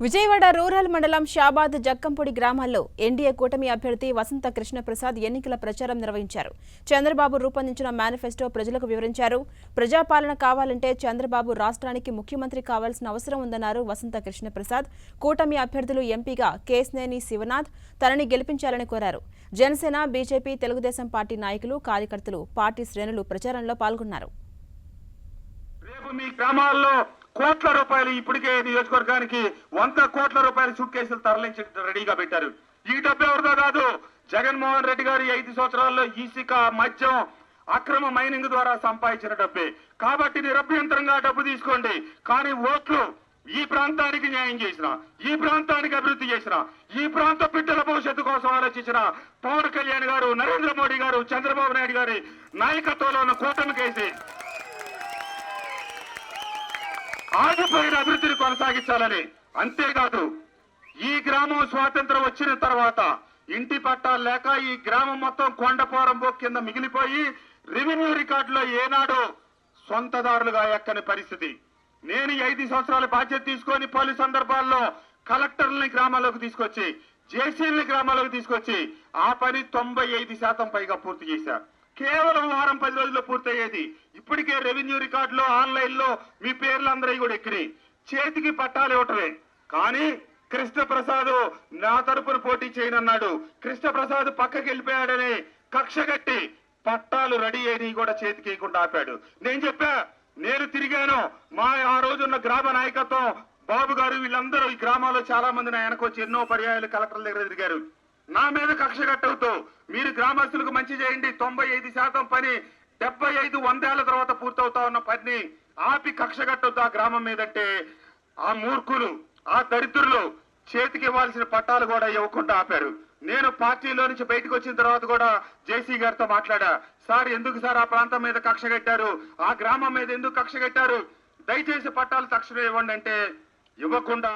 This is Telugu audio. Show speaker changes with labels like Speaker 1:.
Speaker 1: విజయవాడ రూరల్ మండలం షాబాద్ జక్కంపూడి గ్రామాల్లో ఎన్డీఏ కూటమి అభ్యర్థి వసంత కృష్ణప్రసాద్ ఎన్నికల ప్రచారం నిర్వహించారు. చంద్రబాబు రూపొందించిన మేనిఫెస్టో ప్రజలకు వివరించారు. ప్రజాపాలన కావాలంటే చంద్రబాబు రాష్ట్రానికి ముఖ్యమంత్రి కావాల్సిన అవసరం ఉందన్నారు వసంత కృష్ణప్రసాద్. కూటమి అభ్యర్థులు ఎంపీగా కేశినేని శివనాథ్ తనని గెలిపించాలని కోరారు. జనసేన, బీజేపీ, తెలుగుదేశం పార్టీ నాయకులు, కార్యకర్తలు, పార్టీ శ్రేణులు ప్రచారంలో పాల్గొన్నారు.
Speaker 2: కోట్ల రూపాయలు ఇప్పటికే నియోజకవర్గానికి 100 కోట్ల రూపాయల సూట్ కేసులు తరలించి రెడీగా పెట్టారు. ఈ డబ్బు ఎవరిదో కాదు, జగన్మోహన్ రెడ్డి గారి 5 సంవత్సరాల్లో ఇసుక, మద్యం, అక్రమ మైనింగ్ ద్వారా సంపాదించిన డబ్బే. కాబట్టి నిరభ్యంతరంగా డబ్బు తీసుకోండి. కానీ ఓట్లు ఈ ప్రాంతానికి న్యాయం చేసిన, ఈ ప్రాంతానికి అభివృద్ధి చేసిన, ఈ ప్రాంత బిడ్డల భవిష్యత్తు కోసం ఆలోచించిన పవన్ కళ్యాణ్ గారు, నరేంద్ర మోడీ గారు, చంద్రబాబు నాయుడు గారి నాయకత్వంలో ఉన్న కూటమికేసి ఆగిపోయిన అభివృద్ధిని కొనసాగించాలని. అంతేకాదు, ఈ గ్రామం స్వాతంత్రం వచ్చిన తర్వాత ఇంటి పట్టాలు లేక ఈ గ్రామం మొత్తం కొండపోరంబో కింద మిగిలిపోయి రెవెన్యూ రికార్డులో ఏనాడో సొంతదారులుగా ఎక్కని పరిస్థితి. నేను 5 సంవత్సరాల బాధ్యత తీసుకొని పలు సందర్భాల్లో కలెక్టర్లని గ్రామాల్లోకి తీసుకొచ్చి, జేసీలని గ్రామాల్లోకి తీసుకొచ్చి ఆ పని 95% పైగా పూర్తి చేశారు. కేవలం వారం 10 రోజుల్లో పూర్తయ్యేది. ఇప్పటికే రెవెన్యూ రికార్డులో, ఆన్లైన్ లో మీ పేర్లు అందరూ కూడా ఎక్కినాయి. చేతికి పట్టాలు ఇవ్వటమే. కానీ కృష్ణప్రసాద్ నా తరపున పోటీ చేయనన్నాడు. కృష్ణప్రసాద్ పక్కకి వెళ్ళిపోయాడని కక్ష కట్టి పట్టాలు రెడీ అయినవి కూడా చేతికి ఇవ్వకుండా ఆపాడు. నేను చెప్పా, నేను తిరిగాను. ఆ రోజున్న గ్రామ నాయకత్వం, బాబు గారు, వీళ్ళందరూ ఈ గ్రామాల్లో చాలా మంది నా వెనక వచ్చి ఎన్నో పర్యాయాలు కలెక్టర్ల దగ్గర తిరిగారు. నా మీద కక్ష కట్టవుతూ మీరు గ్రామస్తులకు మంచి చేయండి, 95% పని 75-100 ఏళ్ల తర్వాత పూర్తవుతా ఉన్న పని ఆపి కక్ష కట్టవుతూ ఆ గ్రామం మీదంటే ఆ మూర్ఖులు, ఆ దరిద్రులు చేతికి ఇవ్వాల్సిన పట్టాలు కూడా ఇవ్వకుండా ఆపారు. నేను పార్టీలో నుంచి బయటకు వచ్చిన తర్వాత కూడా జేసీ గారితో మాట్లాడా. సార్, ఎందుకు సార్ ఆ ప్రాంతం మీద కక్ష కట్టారు, ఆ గ్రామం మీద ఎందుకు కక్ష కట్టారు, దయచేసి పట్టాలు తక్షణం ఇవ్వండి అంటే ఇవ్వకుండా